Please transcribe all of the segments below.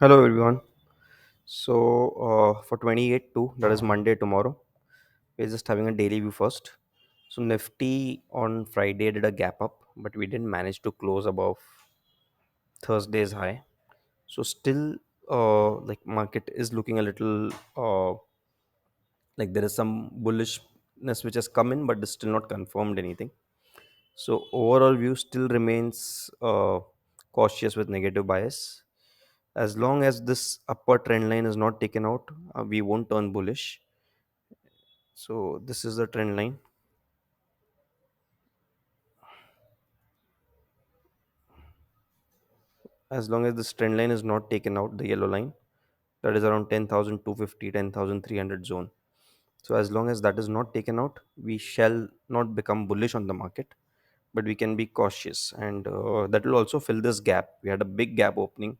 Hello everyone. For 28 2, that is Monday tomorrow, we're just having a daily view first. So Nifty on Friday did a gap up, but we didn't manage to close above Thursday's high. So still, like market is looking a little like there is some bullishness which has come in, but it's still not confirmed anything. So overall view still remains cautious with negative bias. As long as this upper trend line is not taken out, we won't turn bullish. So this is the trend line. As long as this trend line is not taken out, the yellow line, that is around 10,250, 10,300 zone. So as long as that is not taken out, we shall not become bullish on the market, but we can be cautious, and that will also fill this gap. We had a big gap opening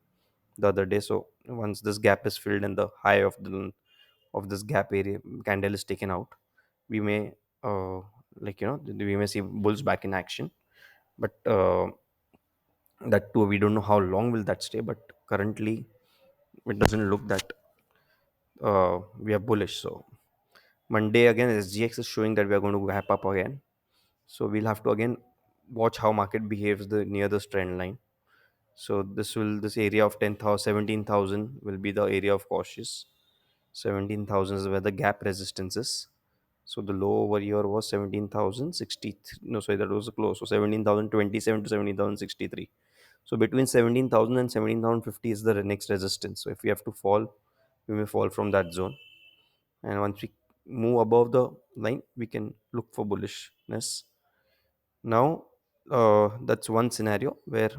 the other day, so once this gap is filled and the high of this gap area candle is taken out, we may we may see bulls back in action. But that too, we don't know how long will that stay, but currently it doesn't look that we are bullish. So Monday again, SGX is showing that we are going to gap up again. So we'll have to again watch how market behaves near this trend line. So this area of 10,000 17,000 will be the area of cautious. 17,000 is where the gap resistance is. So the low over here was 17,060. No, sorry, that was the close. So 17,027 to 17,063. So between 17,000 and 17,050 is the next resistance. So if we have to fall, we may fall from that zone. And once we move above the line, we can look for bullishness. Now, that's one scenario where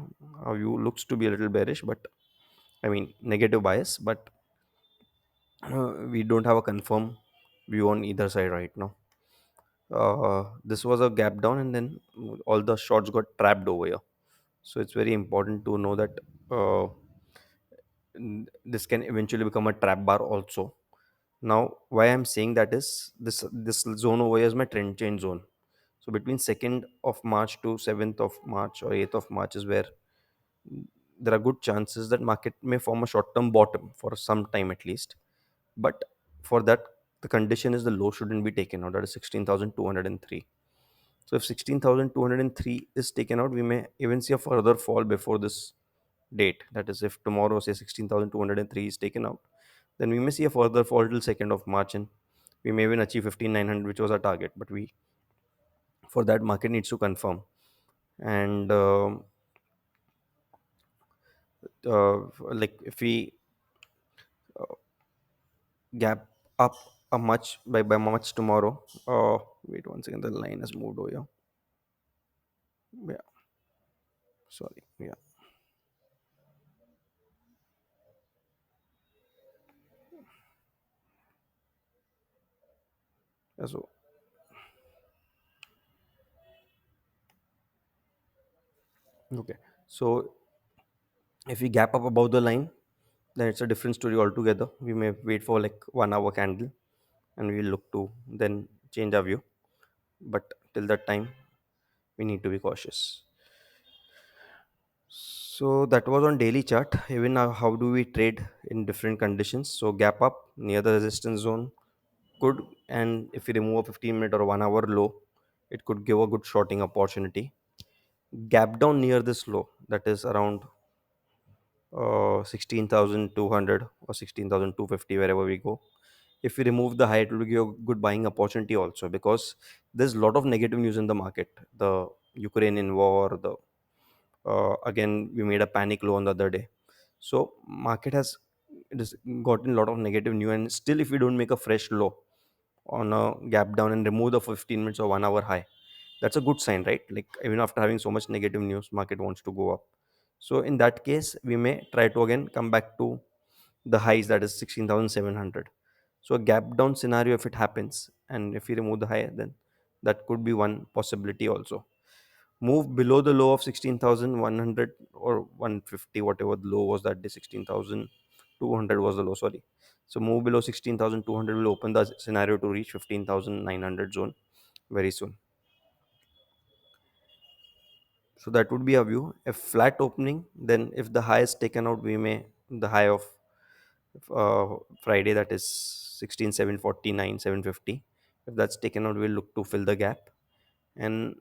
our view looks to be a little bearish, but I mean negative bias, but we don't have a confirm view on either side right now. This was a gap down, and then all the shots got trapped over here. So it's very important to know that this can eventually become a trap bar also. Now, why I'm saying that is this zone over here is my trend change zone. So between 2nd of March to 7th of March or 8th of March is where there are good chances that market may form a short term bottom for some time at least. But for that, the condition is the low shouldn't be taken out. That is 16,203. So if 16,203 is taken out, we may even see a further fall before this date. That is, if tomorrow, say 16,203 is taken out, then we may see a further fall till 2nd of March, and we may even achieve 15,900, which was our target. But we, for that, market needs to confirm. And like if we gap up a much by much tomorrow, wait one second, the line has moved over here. Yeah, sorry. Yeah. So okay. So if we gap up above the line, then it's a different story altogether. We may wait for like 1 hour candle, and we will look to then change our view. But till that time, we need to be cautious. So that was on daily chart. Even now, how do we trade in different conditions? So gap up near the resistance zone could, and if we remove a 15-minute or 1 hour low, it could give a good shorting opportunity. Gap down near this low, that is around 16,200 or 16,250, wherever we go. If we remove the high, it will give a good buying opportunity also, because there's a lot of negative news in the market. The Ukrainian war, the again we made a panic low on the other day. So market has it has gotten a lot of negative news, and still if we don't make a fresh low on a gap down and remove the 15 minutes or 1 hour high, that's a good sign, right? Like even after having so much negative news, market wants to go up. So in that case, we may try to again come back to the highs, that is 16,700. So a gap down scenario, if it happens, and if we remove the high, then that could be one possibility also. Move below the low of 16,100 or 150, whatever the low was that day. 16,200 was the low, sorry. So move below 16,200 will open the scenario to reach 15,900 zone very soon. So that would be a view. If flat opening, then if the high is taken out, we may the high of Friday, that is 16,749, 750. If that's taken out, we'll look to fill the gap. And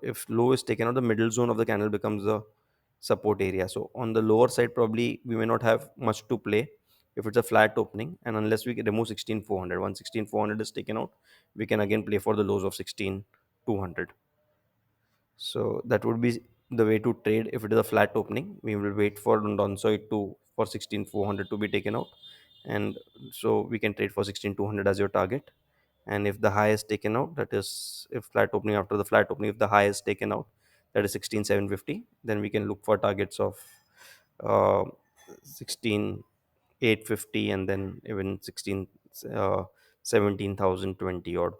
if low is taken out, the middle zone of the candle becomes the support area. So on the lower side, probably we may not have much to play if it's a flat opening, and unless we can remove 16,400. Once 16,400 is taken out, we can again play for the lows of 16,200. So that would be the way to trade. If it is a flat opening, we will wait for on downside to for 16,400 to be taken out, and so we can trade for 16,200 as your target. And if the high is taken out, that is, if flat opening, after the flat opening, if the high is taken out, that is 16,750, then we can look for targets of uh, 16,850, and then even 16 17,020 odd.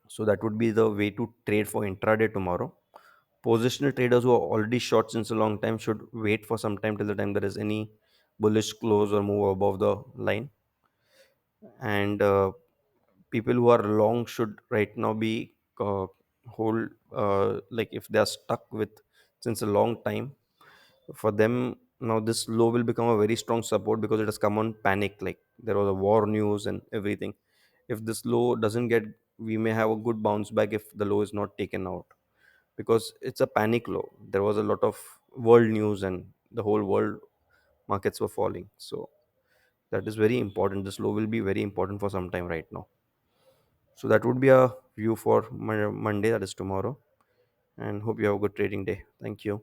So that would be the way to trade for intraday tomorrow. Positional traders who are already short since a long time should wait for some time till the time there is any bullish close or move above the line. And people who are long should right now be hold, like if they are stuck with since a long time, for them now this low will become a very strong support because it has come on panic, like there was a war news and everything. If this low doesn't get, we may have a good bounce back if the low is not taken out, because it's a panic low. There was a lot of world news and the whole world markets were falling. So that is very important. This low will be very important for some time right now. So that would be a view for Monday, that is tomorrow. And hope you have a good trading day. Thank you.